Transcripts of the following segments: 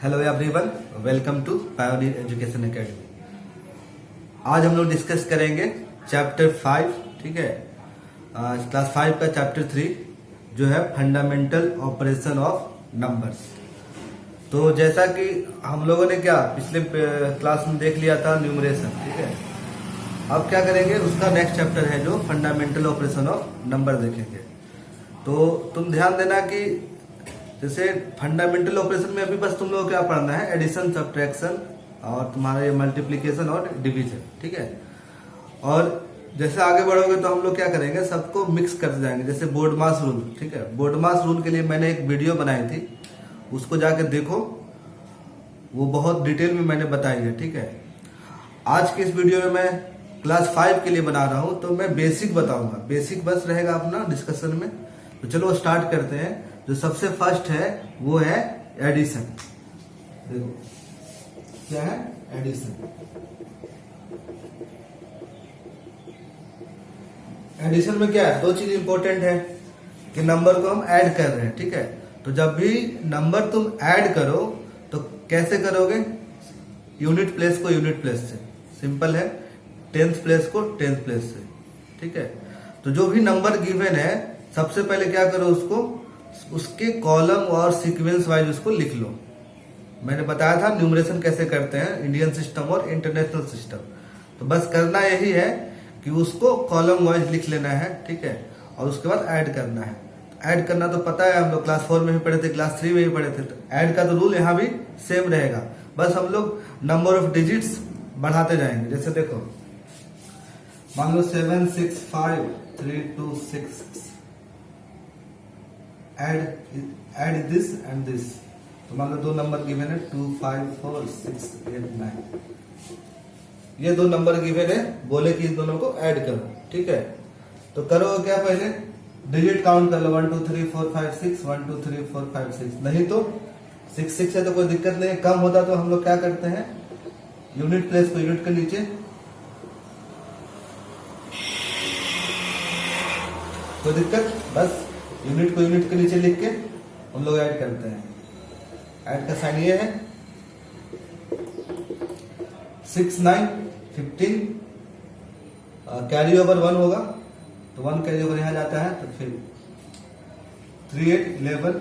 Hello everyone, welcome to Pioneer Education Academy. आज हम लोग डिस्कस करेंगे चैप्टर 5, ठीक है, क्लास 5 का चैप्टर 3 जो है फंडामेंटल ऑपरेशन ऑफ नंबर्स। तो जैसा कि हम लोगों ने क्या पिछले क्लास में देख लिया था न्यूमरेशन, ठीक है। अब क्या करेंगे, उसका नेक्स्ट चैप्टर है जो फंडामेंटल ऑपरेशन ऑफ नंबर देखेंगे। तो तुम ध्यान देना कि जैसे फंडामेंटल ऑपरेशन में अभी बस तुम लोग क्या पढ़ना है, एडिशन, सब्ट्रैक्शन और तुम्हारे मल्टीप्लिकेशन और डिवीजन, ठीक है। और जैसे आगे बढ़ोगे तो हम लोग क्या करेंगे, सबको मिक्स करते जाएंगे। जैसे बोर्ड मास रूल, ठीक है, बोर्ड मास रूल के लिए मैंने एक वीडियो बनाई थी, उसको जाकर देखो, वो बहुत डिटेल में मैंने बताई है, ठीक है। आज के इस वीडियो में मैं क्लास 5 के लिए बना रहा हूं, तो मैं बेसिक बताऊंगा, बेसिक बस रहेगा अपना डिस्कशन में। तो चलो स्टार्ट करते हैं। जो सबसे फर्स्ट है वो है एडिशन। देखो क्या है एडिशन। एडिशन में क्या है, दो चीज इंपॉर्टेंट है कि नंबर को हम ऐड कर रहे हैं, ठीक है। तो जब भी नंबर तुम ऐड करो तो कैसे करोगे, यूनिट प्लेस को यूनिट प्लेस से, सिंपल है, टेंथ प्लेस को टेंथ प्लेस से, ठीक है। तो जो भी नंबर गिवन है सबसे पहले क्या करो, उसको उसके कॉलम और सीक्वेंस वाइज उसको लिख लो। मैंने बताया था न्यूमरेशन कैसे करते हैं, इंडियन सिस्टम और इंटरनेशनल सिस्टम। तो बस करना यही है कि उसको कॉलम वाइज लिख लेना है, ठीक है, और उसके बाद ऐड करना है। ऐड करना तो पता है, हम लोग क्लास 4 में भी पढ़े थे, क्लास 3 में भी पढ़े थे। तो ऐड का तो रूल यहाँ भी सेम रहेगा, बस हम लोग नंबर ऑफ डिजिट्स बढ़ाते जाएंगे। जैसे देखो, मान लो 7 6 5 3 2 6 एड दिस एंड दिस। तो मान लो दो नंबर गिवन है 2 5 4 6 8 9, ये दो नंबर गिवन है, बोले कि इन दोनों को ऐड करो, ठीक है। तो करो क्या, पहले डिजिट काउंट कर लो, 1 2 3 4 5 6 1 2 3 4 5 6। नहीं तो 6 6 है तो कोई दिक्कत नहीं है, कम होता तो हम लोग क्या करते हैं, यूनिट प्लेस को यूनिट के नीचे, कोई दिक्कत, बस यूनिट को यूनिट के नीचे लिख के हम लोग ऐड करते हैं। ऐड का साइन ये है, 6 9 15, कैरी ओवर 1 होगा तो 1 कैरी ओवर यहां जाता है, तो फिर 3 8 11,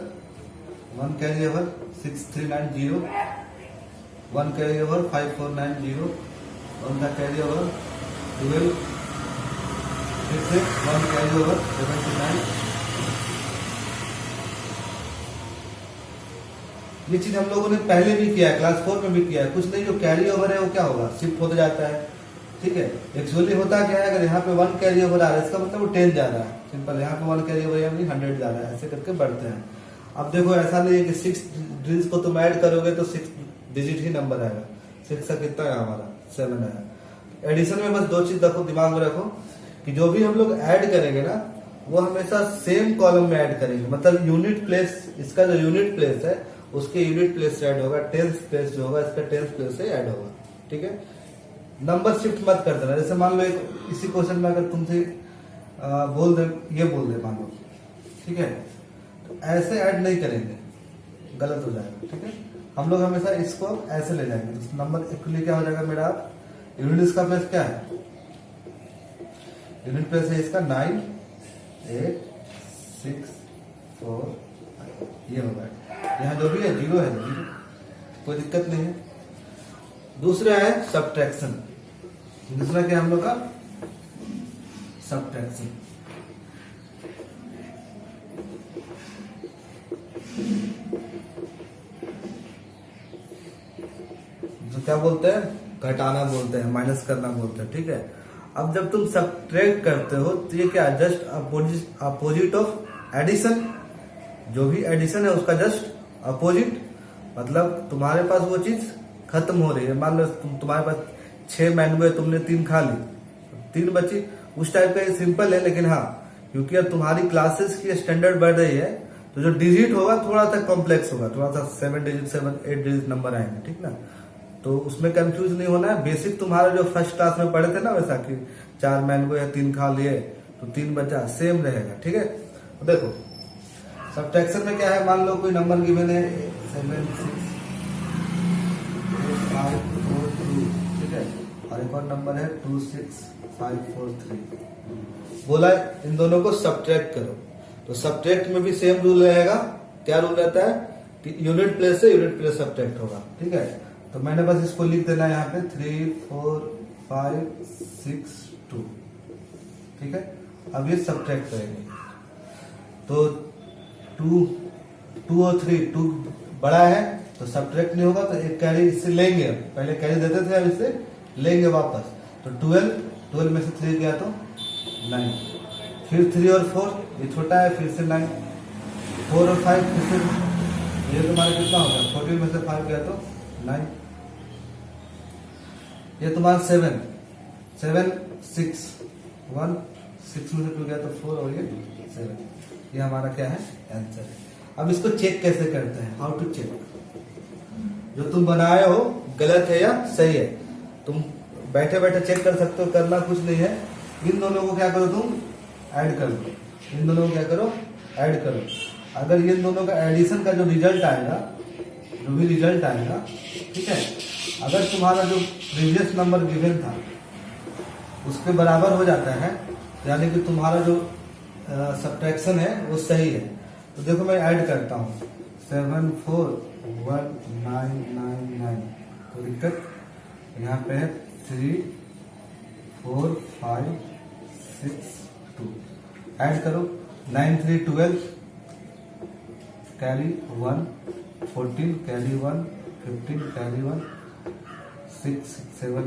1 कैरी ओवर 6 3 9 0, 1 कैरी ओवर 5 4 9 0, 1 का कैरी ओवर 12, फिर से 1 कैरी ओवर 7 2 9। ये चीज हम लोगों ने पहले भी किया है, क्लास 4 में भी किया है। कुछ नहीं, जो कैरी ओवर है वो क्या होगा, शिफ्ट होता जाता है, ठीक है। एक्चुअली होता क्या है, अगर यहाँ पे 1 कैरी ओवर आ रहा है, इसका मतलब वो 10 जा रहा है, सिंपल। यहाँ पे 1 कैरी ओवर यानी 100 जा रहा है, ऐसे करके बढ़ते हैं। अब देखो, ऐसा नहीं है कि 6 डिजिट को तुम ऐड करोगे तो 6 डिजिट ही नंबर आएगा। 6 का कितना है हमारा, 7 आया। एडिशन में बस दो चीज रखो, दिमाग में रखो कि जो भी हम लोग ऐड करेंगे ना, वो हमेशा सेम कॉलम में ऐड करेंगे। मतलब यूनिट प्लेस, इसका जो यूनिट प्लेस है उसके यूनिट प्लेस से ऐड होगा, टेंथ प्लेस जो होगा इसका टेंथ प्लेस से ऐड होगा, ठीक है। नंबर शिफ्ट मत कर देना। जैसे मान लो एक इसी क्वेश्चन में अगर तुमसे बोल दे, ये बोल दे मान लो, ठीक है, तो ऐसे ऐड नहीं करेंगे, गलत हो जाएगा, ठीक है। हम लोग हमेशा इसको ऐसे ले जाएंगे। तो नंबर एक्चुअली क्या हो जाएगा मेरा, यूनिट इसका प्लेस क्या है, यूनिट प्लेस है इसका 9 8 6 4 5, ये होगा। यहाँ जो भी है 0 है, 0, कोई दिक्कत नहीं है। दूसरा है सब्ट्रैक्शन। दूसरा क्या हम लोग का, सब्ट्रैक्शन। जो क्या बोलते हैं, घटाना बोलते हैं, माइनस करना बोलते हैं, ठीक है। अब जब तुम सब्ट्रैक्ट करते हो तो ये क्या, जस्ट अपोजिट ऑफ एडिशन। जो भी एडिशन है उसका जस्ट अपोजिट, मतलब तुम्हारे पास वो चीज खत्म हो रही है। मान लो तुम्हारे पास 6 मैंगो है, तुमने 3 खा ली, 3 बची, उस टाइप का ये सिंपल है। लेकिन हाँ, क्योंकि अब तुम्हारी क्लासेस की स्टैंडर्ड बढ़ रही है, तो जो डिजिट होगा थोड़ा सा कॉम्प्लेक्स होगा, थोड़ा सा 7 डिजिट 7 8 डिजिट नंबर आएंगे, ठीक ना। तो उसमें कंफ्यूज नहीं होना है। बेसिक तुम्हारा जो फर्स्ट क्लास में पढ़े थे ना, वैसा कि 4 मैंगो या 3 खा लिए तो 3 बचा, सेम रहेगा, ठीक है। तो देखो सब्ट्रैक्शन में क्या है, मान लो कोई नंबर गिवन है 7 6 542, ठीक है, और एक और नंबर है 26543। बोला इन दोनों को सब्ट्रैक्ट करो, तो सब्ट्रैक्ट में भी सेम रूल रहेगा। क्या रूल रहता है कि यूनिट प्लेस से यूनिट प्लेस सब्ट्रैक्ट होगा, ठीक है। तो मैंने बस इसको लिख देना है यहाँ पे 34562, ठीक है। अब ये सब्ट्रैक्ट करेंगे, तो 2 और 3, 2 बड़ा है तो सब्ट्रैक्ट नहीं होगा, तो एक कैरी इससे लेंगे। पहले कैरी देते थे, अब इससे लेंगे वापस। तो 12 में से 3 गया तो 9, फिर 3 और 4 ये छोटा है, फिर से 9, 4 और 5 फिर से, ये तुम्हारा कितना हो गया, 14 में से 5 गया तो 9, ये तुम्हारा 7 6 1, 6 में से 2 गया तो 4, और ये 7। ये हमारा क्या है, आंसर है। अब इसको चेक कैसे करते हैं, हाउ टू चेक। जो तुम बनाए हो गलत है या सही है, तुम बैठे बैठे चेक कर सकते हो, करना कुछ नहीं है। इन दोनों को क्या करो, तुम ऐड कर लो। इन दोनों को क्या करो, ऐड करो। अगर इन दोनों का एडिशन का जो रिजल्ट आएगा, जो भी रिजल्ट आएगा, ठीक है, अगर तुम्हारा जो प्रीवियस नंबर गिवन था उसके बराबर हो जाता है, यानी कि तुम्हारा जो सब्ट्रैक्शन है वो सही है, तो देखो मैं ऐड करता हूँ 74199, तो दिक्कत यहाँ पे है 3 4 5 6 2, ऐड करो 9 3 12, कैरी 1 14, कैरी 1 15, कैरी 1 6 7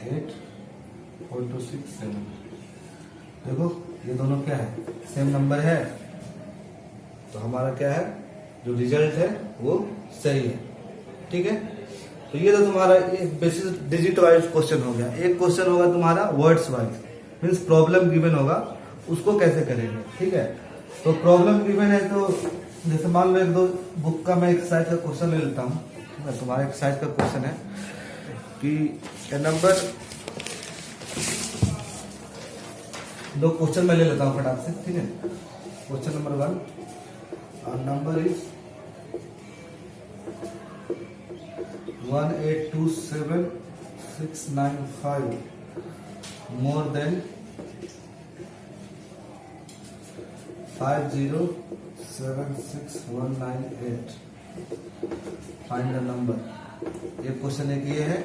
8 4 2 6 7। देखो ये दोनों क्या है, सेम नंबर है, तो हमारा क्या है, जो रिजल्ट है वो सही है, ठीक है। तो ये तो तुम्हारा बेसिस डिजिट वाइज क्वेश्चन हो गया। एक क्वेश्चन होगा तुम्हारा words wise, means problem given होगा, उसको कैसे करेंगे, ठीक है। तो प्रॉब्लम गिवन है, तो जैसे मान लो एक दो बुक का मैं एक्सरसाइज का क्वेश्चन ले लेता हूँ। तुम्हारा एक्सरसाइज का क्वेश्चन है कि नंबर, दो क्वेश्चन मैं ले लेता हूँ फटाक से, ठीक है। Question number 1, number is 1827695 more than 5076198, find the number. ये क्वेश्चन एक ये है।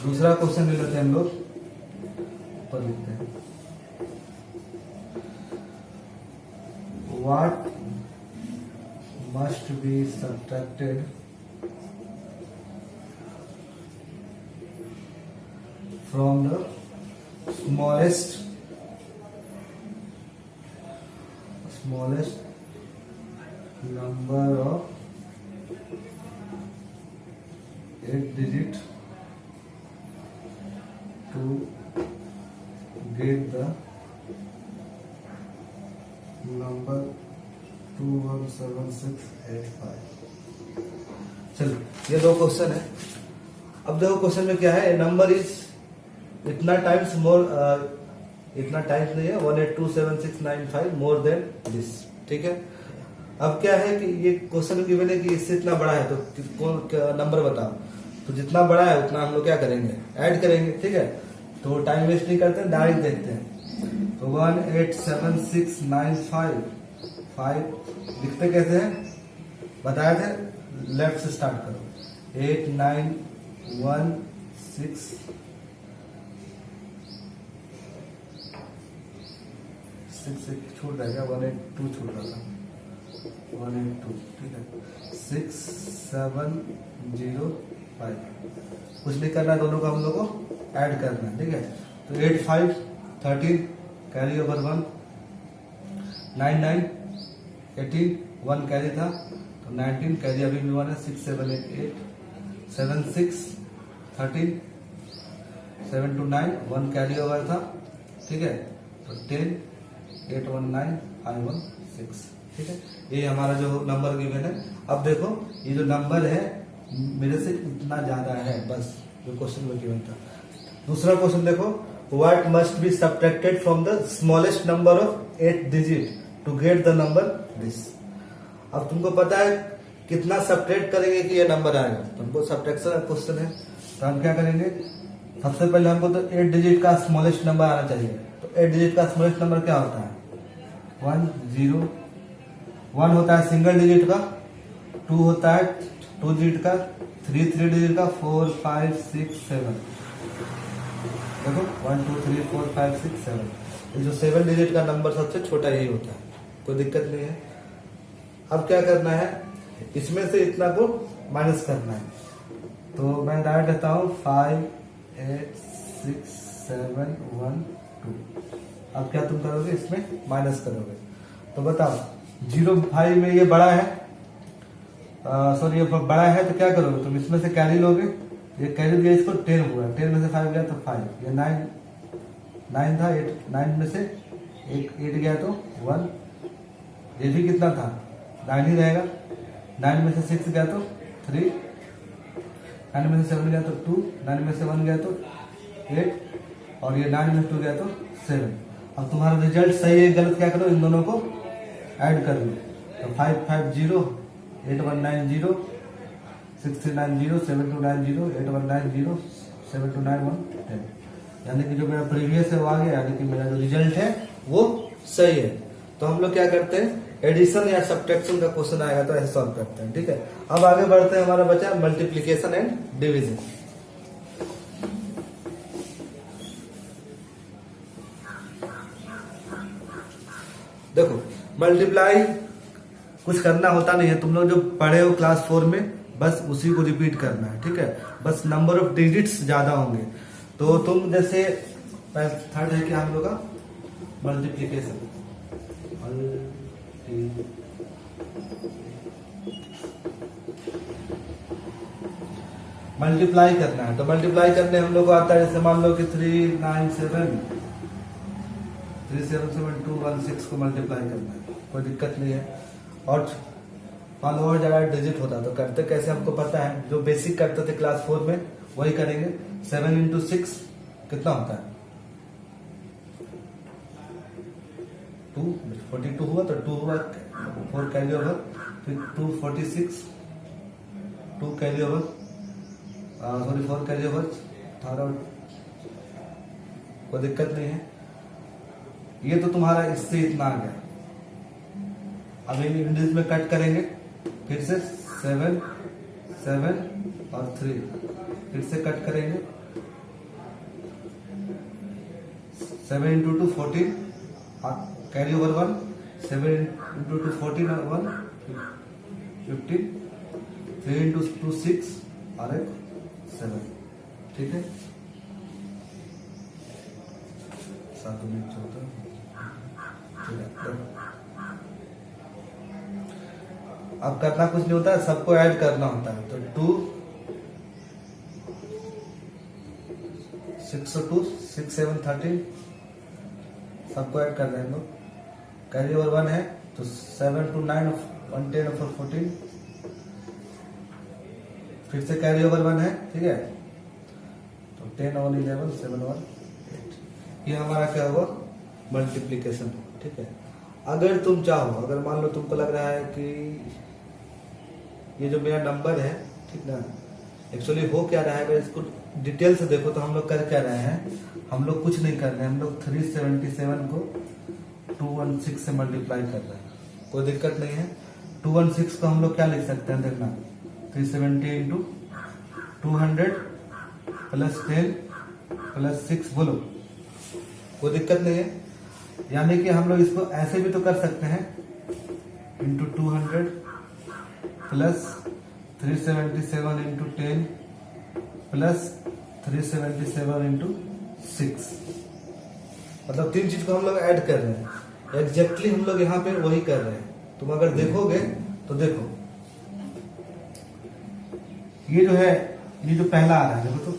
दूसरा क्वेश्चन ले लेते हैं हम लोग, ऊपर लिखते हैं what must be subtracted from the smallest number of 8 digit to get the number 217685। चलो ये दो क्वेश्चन है। अब देखो क्वेश्चन में क्या है, नंबर इज इतना टाइम्स मोर, इतना टाइम्स नहीं है, 1827695 मोर देन दिस, ठीक है। अब क्या है कि ये क्वेश्चन गिवन है कि इससे इतना बड़ा है, तो कौन नंबर बताओ। तो जितना बड़ा है उतना हम लोग क्या करेंगे, ऐड करेंगे, ठीक है। तो टाइम वेस्ट नहीं करते, डायरेक्ट देखते हैं। तो 1876955 लिखते कैसे हैं, बताए थे, लेफ्ट से स्टार्ट करो। 8916 6 छूट जाएगा, 182 छूट रहा था, 182, ठीक है। 6705, कुछ नहीं करना है, दोनों को हम लोग को ऐड करना है, ठीक है। तो 85 13, कैरी ओवर 1, 99 18, 1 कैरी था, तो 19 कैरी अभी भी 1 है, 6 7 8 8, 7 6 13, 7 to 9 1 कैरी ओवर था, ठीक है। तो 10 8 1 9 5 1 6, ठीक है। ये हमारा जो नंबर गिवन है। अब देखो ये जो नंबर है मेरे से इतना ज्यादा है, बस जो क्वेश्चन में गिवन था। दूसरा क्वेश्चन देखो, what must be subtracted from the smallest number of 8 digit to get the number this. अब तुमको पता है कितना सब्ट्रैक्ट करेंगे कि ये नंबर आएगा, तो हमको सब्ट्रैक्शन का क्वेश्चन है, तो हम क्या करेंगे, सबसे पहले हमको तो 8 डिजिट का स्मॉलेस्ट नंबर आना चाहिए। तो 8 डिजिट का स्मॉलेस्ट नंबर क्या होता है, 1 0, 1 होता है सिंगल डिजिट का, 2 होता है 2 डिजिट का, 3 3 डिजिट का, 4 5 6 7। देखो 1 2 3 4 5 6 7, ये जो 7 डिजिट का नंबर सबसे छोटा यही होता है, कोई दिक्कत नहीं है। अब क्या करना है, इसमें से इतना को माइनस करना है। तो मैं डायरेक्ट देता हूँ 5 8 6 7 1 2। अब क्या तुम करोगे, इसमें माइनस करोगे। तो बताओ 0 5 में ये बड़ा है, सॉरी ये बड़ा है, तो क्या करोगे तुम, इसमें से कैरी लोगे, ये कैरी दिया इसको 10 हुआ, 10 में से 5 गया तो 5, ये 9 था, 9 में से 8 गया तो 1, ये भी कितना था 9 ही रहेगा, 9 में से 6 गया तो 3, 9 में से 7 गया तो 2, 9 में से 1 गया तो 8, और ये 9 में से 2 गया तो 7। अब तुम्हारा रिजल्ट सही है गलत क्या करो, इन दोनों को ऐड कर लो। तो 5 5 0, 8 1 9 0, 6 3 9 0, 7 2 9 0, 8 1 9 0, 7 2 9 1 10। यानी कि जो मेरा प्रीवियस है वो आ गया, यानी कि मेरा जो रिजल्ट है वो सही है। तो हम लोग क्या करते हैं, एडिशन या सब्ट्रैक्शन का क्वेश्चन आएगा तो ऐसे सॉल्व करते हैं, ठीक है। अब आगे बढ़ते हैं, हमारा बचा मल्टीप्लीकेशन एंड डिवीजन। देखो मल्टीप्लाई कुछ करना होता नहीं है, तुम लोग जो पढ़े हो क्लास 4 में बस उसी को रिपीट करना है, ठीक है। बस नंबर ऑफ डिजिट्स ज्यादा होंगे। तो तुम जैसे थर्ड है कि हम लोग का मल्टीप्लीकेशन, मल्टीप्लाई करना है। तो मल्टीप्लाई करने हम लोग को आता है, जैसे मान लो कि 3 9 7 3 7 7 2 1 6 को मल्टीप्लाई करना है, कोई दिक्कत नहीं है। और मान लो और ज्यादा डिजिट होता तो करते कैसे हमको पता है, जो बेसिक करते थे क्लास 4 में वही करेंगे। 7 इंटू 6 कितना होता है, 2 42 हुआ, तो 2 हुआ, 4 कैरी ओवर, फिर 2 46, 2 carry over, sorry 4 carry over, कोई दिक्कत नहीं है। ये तो तुम्हारा इससे इतना आ गया। अब इन इंडिस में कट करेंगे, फिर से 7 7 और 3, फिर से कट करेंगे, 7 इंटू 2 14, कैरी ओवर 1, 7 इंटू 2 14 और 1 15, 3 इंटू 2 6 और 1 7, ठीक है। 7 मिनट चलता है, ठीक है। अब करना कुछ नहीं होता है, सबको ऐड करना होता है। तो 2 6 2 6 7 13 सबको ऐड कर रहे हैं हम लोग। कैरी ओवर 1 है तो 7 2 9 1 10 और 14, फिर से कैरी ओवर 1 है, ठीक है। तो 10 और 11 7 और 8, ये हमारा क्या हुआ मल्टीप्लीकेशन, ठीक है। अगर तुम चाहो, अगर मान लो तुमको लग रहा है कि ये जो मेरा नंबर है, ठीक ना, एक्चुअली हो क्या रहा है, अगर इसको डिटेल से देखो तो हम लोग कर क्या रहे हैं, हम लोग कुछ नहीं कर रहे हैं, हम लोग 377 को 216 से मल्टीप्लाई कर रहे हैं, कोई दिक्कत नहीं है। 216 को हम लोग क्या लिख सकते हैं, देखना 370 इंटू 200 प्लस 10 प्लस 6, बोलो, कोई दिक्कत नहीं है। यानी कि हम लोग इसको ऐसे भी तो कर सकते हैं, into 200 plus 377 into 10 plus 377 into 6, मतलब 3 चीज को हम लोग ऐड कर रहे हैं। एग्जैक्टली हम लोग यहाँ पे वही कर रहे हैं। तुम अगर देखोगे तो देखो ये जो है, ये जो पहला आ रहा है, देखो तो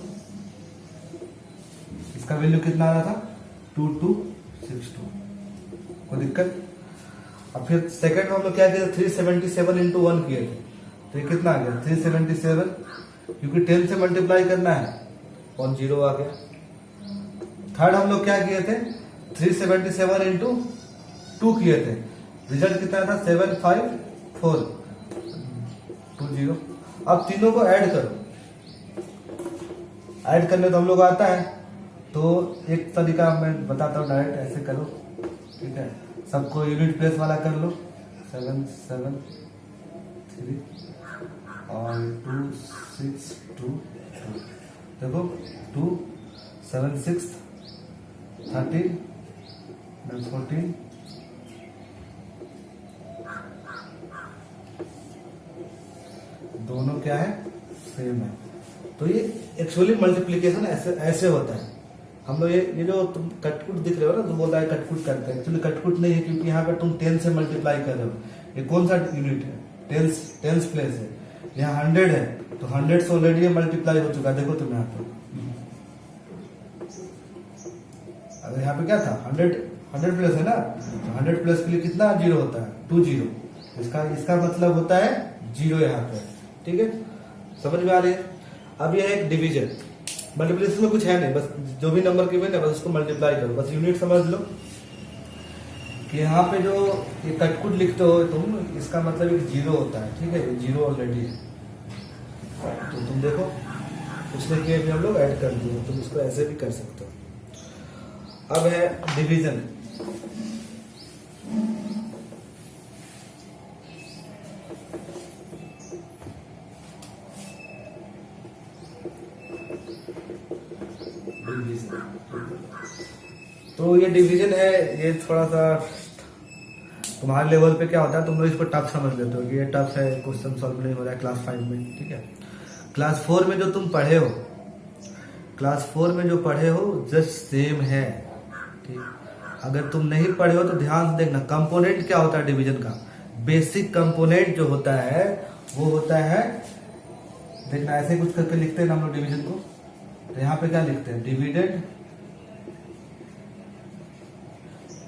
इसका वैल्यू कितना आ रहा था 2262, कोई दिक्कत। अब फिर सेकंड में हम लोग क्या किया, 377 इंटू 1 किए थे, तो ये कितना आ गया 377, क्योंकि 10 से मल्टीप्लाई करना है और 0 आ गया। थर्ड हम लोग क्या किए थे, 377 इंटू 2 किए थे, रिजल्ट कितना था 75420। अब तीनों को ऐड करो, ऐड करने तो हम लोग आता है, तो एक तरीका मैं बताता हूँ, डायरेक्ट ऐसे करो, ठीक है, सबको यूनिट प्लेस वाला कर लो, 7 7 3 और 2 6 2 2, देखो 2 7 6 13 14, दोनों क्या है, सेम है। तो ये एक्चुअली मल्टीप्लीकेशन ऐसे होता है। हम लोग ये जो तुम कटकुट दिख रहे हो ना, तुम बोल रहा है कटकुट करते हैं, एक्चुअली कटकुट नहीं है, क्योंकि यहाँ पे तुम 10 से मल्टीप्लाई कर रहे हो। ये कौन सा यूनिट है, टेंस प्लेस है, यहाँ 100 है, तो 100 से ऑलरेडी मल्टीप्लाई हो चुका है। देखो तुम यहाँ पे, अगर यहाँ पे क्या था, 100 प्लस है ना, तो 100 प्लस के लिए कितना जीरो होता है, 2 जीरो, इसका मतलब होता है जीरो यहाँ पे, ठीक है, समझ में आ रही है। अब यह एक डिवीजन, मल्टीप्लिकेशन में कुछ है नहीं, बस जो भी नंबर गिवन है बस उसको मल्टीप्लाई करो, बस यूनिट समझ लो कि यहाँ पे जो ये कटकुट लिखते हो तुम, इसका मतलब एक जीरो होता है, ठीक है, ये जीरो ऑलरेडी है, तो तुम देखो पिछले के भी हम लोग ऐड कर दिए, तुम इसको ऐसे भी कर सकते हो। अब है डिवीजन, तो ये डिवीजन है, ये थोड़ा सा तुम्हारे लेवल पे क्या होता है, तुम लोग इसको टफ समझ लेते हो कि ये टफ है, क्वेश्चन सॉल्व नहीं हो रहा है क्लास 5 में, ठीक है। क्लास 4 में जो तुम पढ़े हो, क्लास 4 में जो पढ़े हो जस्ट सेम है, ठीक। अगर तुम नहीं पढ़े हो तो ध्यान से देखना, कंपोनेंट क्या होता है डिवीजन का, बेसिक कंपोनेंट जो होता है वो होता है, देखना ऐसे कुछ करके लिखते हैं हम लोग डिवीजन को, तो यहाँ पे क्या लिखते हैं, डिविडेंड,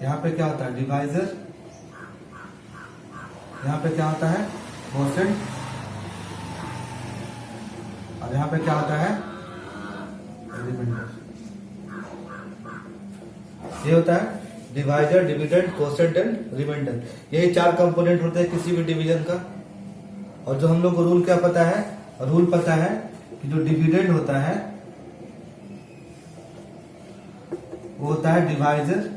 यहाँ पे क्या होता है डिवाइजर, यहाँ पे क्या होता है कोसेंट, और यहाँ पे क्या होता है रिमाइंडर। ये होता है divisor, dividend, quotient and remainder, यही 4 कंपोनेंट होते हैं किसी भी डिवीजन का। और जो हम लोग को रूल क्या पता है, रूल पता है कि जो डिविडेंड होता है वो होता है divisor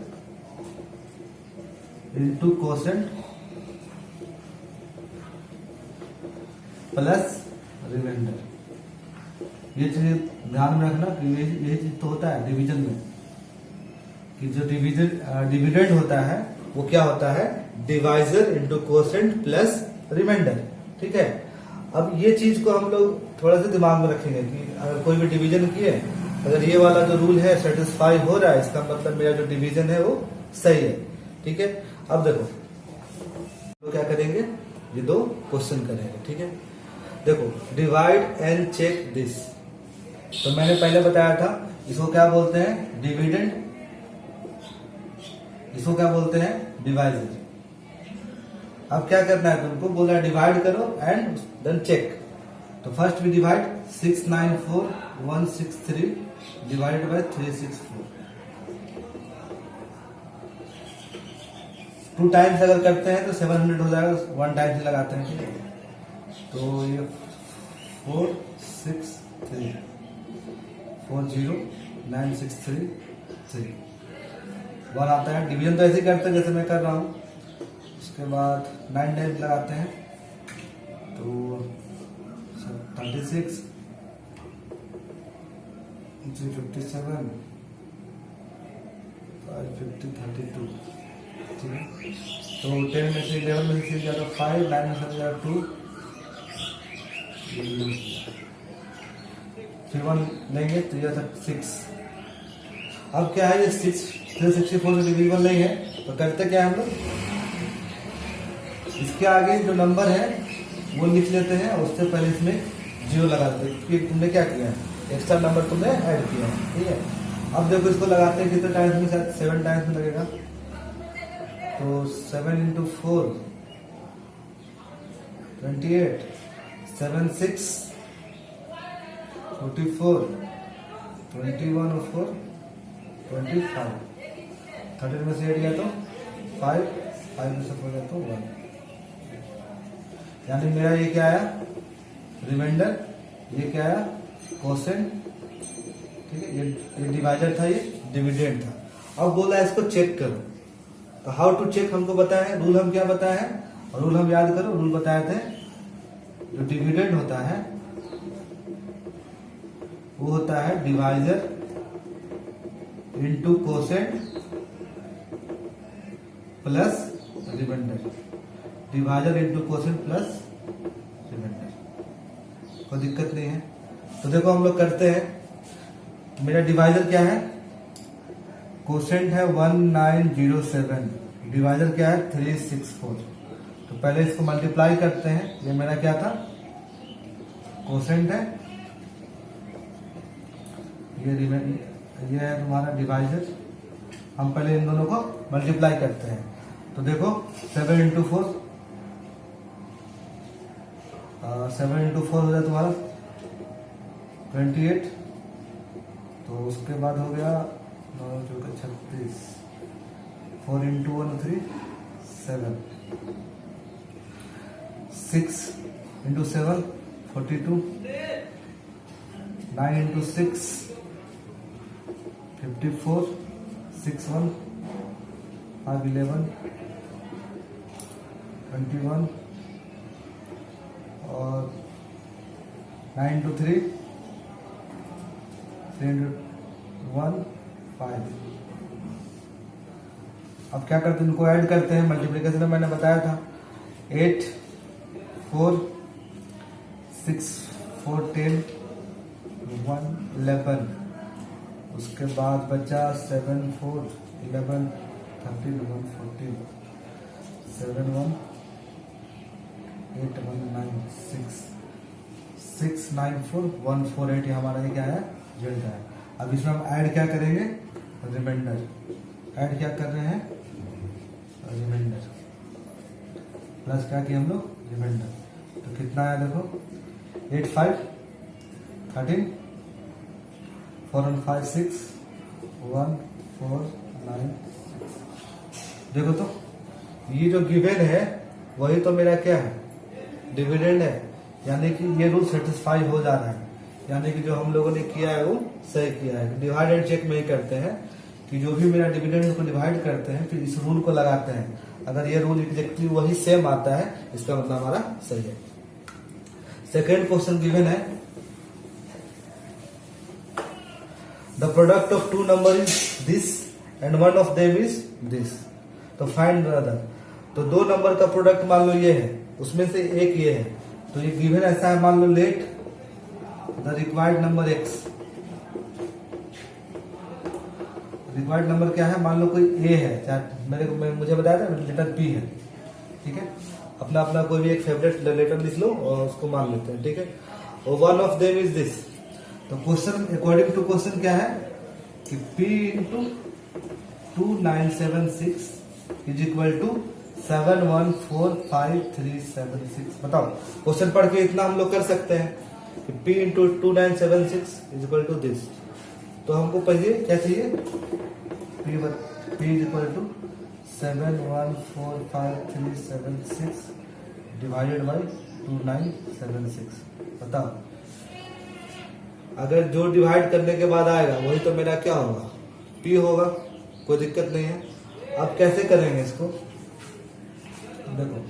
into quotient plus remainder. ये चीज ध्यान में रखना कि ये चीज तो होता है डिवीजन में, कि जो डिविडेंड होता है वो क्या होता है, divisor into quotient plus remainder, ठीक है। अब ये चीज को हम लोग थोड़ा सा दिमाग में रखेंगे कि अगर कोई भी डिवीजन किए, अगर ये वाला जो रूल है सेटिस्फाई हो रहा है, इसका मतलब मेरा जो डिवीजन है वो सही है, ठीक है। अब देखो तो क्या करेंगे, ये 2 क्वेश्चन करेंगे, ठीक है। देखो डिवाइड एंड चेक दिस, तो मैंने पहले बताया था इसको क्या बोलते हैं डिविडेंड, इसको क्या बोलते हैं डिवाइजर। अब क्या करना है तुमको, बोल रहा है डिवाइड करो एंड देन चेक। तो फर्स्ट भी डिवाइड 694163 डिवाइडेड बाय 364, 2 टाइम्स अगर करते हैं तो 700 हो जाएगा, 1 टाइम से लगाते हैं, ठीक है। तो ये 463 40963 1 आता है। डिवीजन तो ऐसे करते हैं जैसे मैं कर रहा हूँ, उसके बाद 9 टाइम्स लगाते हैं, तो 36 357 550 32, ठीक है। तो 10 में से 11 में से जाएगा 5, 9 में से जाएगा 2, फिर 1 लेंगे तो यह 6। अब क्या है ये 364 से डिविजिबल नहीं है, तो करते क्या है हम लोग, इसके आगे जो नंबर है वो लिख लेते हैं और उससे पहले इसमें 0 लगा देते हैं, क्योंकि तुमने क्या किया है, एक्स्ट्रा नंबर तुमने ऐड किया है, ठीक है। अब देखो इसको लगाते हैं कितने टाइम्स में, शायद 7 टाइम्स में लगेगा, तो 7 into 4 28, 7 6 44, 21 और 4 25, 13 में से 8 गया तो 5 में से 4 गया तो 1, यानी मेरा ये क्या आया रिमाइंडर, ये क्या आया कोसेंट ठीक है, ये डिवाइजर था, ये डिविडेंड था। अब बोला इसको चेक करो, तो हाउ टू चेक हमको बताया है, रूल हम क्या बताया है, और रूल हम याद करो, रूल बताए थे, जो डिविडेंड होता है वो होता है divisor into quotient plus remainder, divisor into quotient plus remainder, कोई दिक्कत नहीं है। तो देखो हम लोग करते हैं, मेरा डिवाइजर क्या है, कोसेंट है 1907, डिवाइजर क्या है 364। तो पहले इसको मल्टीप्लाई करते हैं, ये मेरा क्या था, कोसेंट है, ये है तुम्हारा डिवाइजर। हम पहले इन दोनों को मल्टीप्लाई करते हैं, तो देखो 7 इंटू 4, 7 इंटू 4 हो जाए तुम्हारा 28, तो उसके बाद हो गया 9 चौके 36, 4 इंटू 1 3 7, 6 इंटू 7 42, 9 इंटू 6 54, 6 1 5 11 21, और 9 इंटू 3 3 इंटू 1 5। अब क्या करते हैं, इनको ऐड करते हैं, मल्टीप्लिकेशन में मैंने बताया था 8 4 6 4 10 1 11, उसके बाद बचा 7 4 11 13 1 14 7 1 8 1 9 6 6 9 4 1 4 8, ये हमारा ये क्या है, रिजल्ट है। अब इसमें हम ऐड क्या करेंगे, रिमाइंडर, ऐड क्या कर रहे हैं, रिमाइंडर, प्लस क्या किया हम लोग, रिमाइंडर, तो कितना आया देखो 8 5 13 4 1 5 6 1 4 9 6। देखो तो ये जो गिवन है वही तो मेरा क्या है, डिविडेंड है, यानी कि ये रूल सेटिस्फाई हो जा रहा है, यानी कि जो हम लोगों ने किया है वो सही किया है। डिवाइड एंड चेक में ही करते हैं कि जो भी मेरा डिविडेंड उसको डिवाइड करते हैं, फिर इस रूल को लगाते हैं, अगर ये रूल एग्जैक्टली वही सेम आता है, इसका मतलब हमारा सही है। सेकेंड क्वेश्चन गिवन है, the product of two number is this and one of them is this, तो फाइंड द अदर। तो दो नंबर का प्रोडक्ट मान लो ये है, उसमें से एक ये है, तो ये गिवन ऐसा है, मान लो let the required number x, required number क्या है, मान लो कोई ए है, मुझे बताया था लेटर पी है, ठीक है, अपना अपना कोई भी एक फेवरेट लेटर लिख लो और उसको मान लेते हैं, ठीक है, और one of them is this. तो क्वेश्चन अकॉर्डिंग टू क्वेश्चन क्या है कि P into 2976 is equal to 714536। बताओ, क्वेश्चन पढ़ के इतना हम लोग कर सकते हैं कि P into 2976 is equal to this. तो हमको पहले क्या चाहिए, P is equal to 714536 divided by 2976। बताओ, अगर जो डिवाइड करने के बाद आएगा वही तो मेरा क्या होगा, P होगा, कोई दिक्कत नहीं है। अब कैसे करेंगे इसको, देखो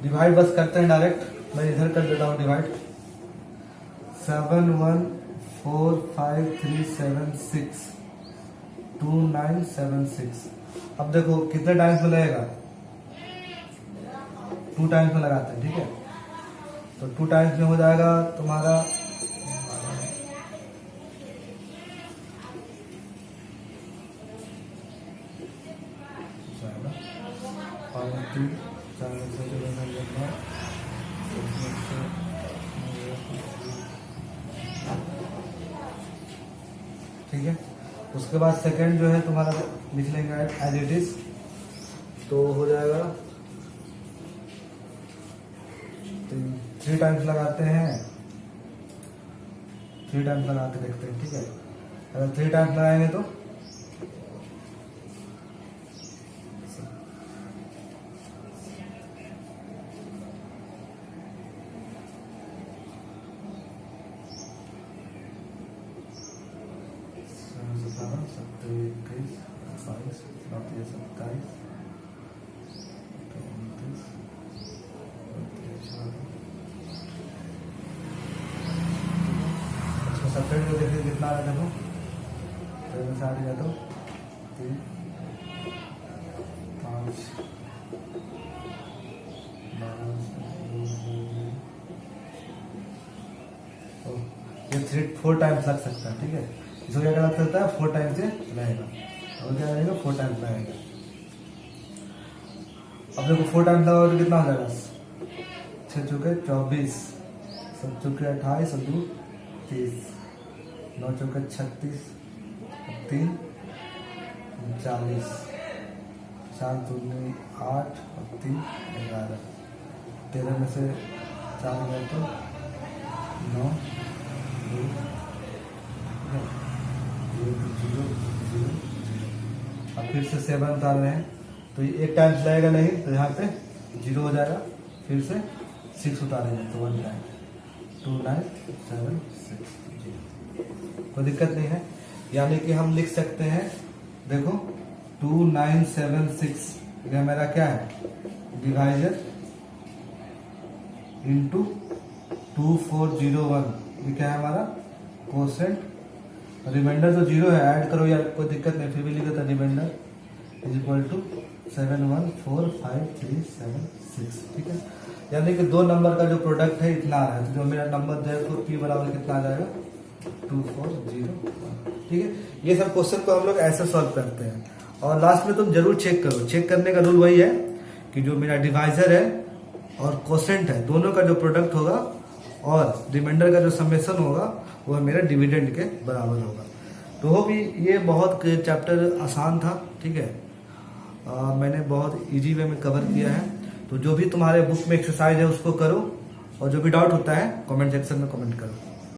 डिवाइड बस करते हैं डायरेक्ट, मैं इधर कर देता हूं डिवाइड, 714536 2976। अब देखो कितने टाइम्स में लगेगा, 2 टाइम्स में लगाते हैं, ठीक है, तो 2 टाइम्स में हो जाएगा तुम्हारा 3 4 ठीक है। उसके बाद सेकंड जो है तुम्हारा लिख लेंगे एज इट इज, तो हो जाएगा 3 टाइम्स लगाते हैं, 3 टाइम्स लगा के देखते हैं, ठीक है, अगर 3 टाइम्स लगाएंगे तो करके देखिए कितना आ रहा है। देखो 7 से 8 गया तो 3 5 12 ये 4 टाइम्स लग सकता है। ठीक है, इसको क्या लग सकता है 4 टाइम्स से रहेगा। और क्या रहेगा 4 टाइम्स लगेगा। अब देखो 4 टाइम्स लगा तो कितना हो जाएगा 6 चौके 24, 7 चौके 28 और 2 30, 9 चौके 36, 3 40, 4 दूनी 8 और 3 11, 13 में से 4 गए तो 9 2 0 0 0। अब फिर से 7 उतार रहे हैं तो ये 1 टाइम्स लगेगा नहीं तो यहाँ पे 0 हो जाएगा। फिर से 6 उतारेंगे तो 1 टाइम 2 9 7 6 0। कोई दिक्कत नहीं है, यानी कि हम लिख सकते हैं। देखो 2 9 7 6 ये मेरा क्या है डिवाइजर इंटू 2 4 0 1, ये क्या है हमारा कोसेंट। रिमाइंडर तो 0 है, ऐड करो यार कोई दिक्कत नहीं, फिर भी लिखा था रिमाइंडर इज इक्वल टू 7 1 4 5 3 7 6। ठीक है, यानी कि 2 नंबर का जो प्रोडक्ट है इतना आ रहा है। तो जो मेरा नंबर देखो पी बराबर कितना आ जाएगा 2 4 0 1। ठीक है, ये सब क्वेश्चन को हम लोग ऐसे सॉल्व करते हैं। और लास्ट में तुम जरूर चेक करो। चेक करने का रूल वही है कि जो मेरा डिवाइजर है और कोसेंट है दोनों का जो प्रोडक्ट होगा और रिमाइंडर का जो समेशन होगा वह मेरा डिविडेंड के बराबर होगा। तो हो भी ये बहुत चैप्टर आसान था। ठीक है, मैंने बहुत इजी वे में कवर किया है। तो जो भी तुम्हारे बुक में एक्सरसाइज है उसको करो और जो भी डाउट होता है कमेंट सेक्शन में कमेंट करो।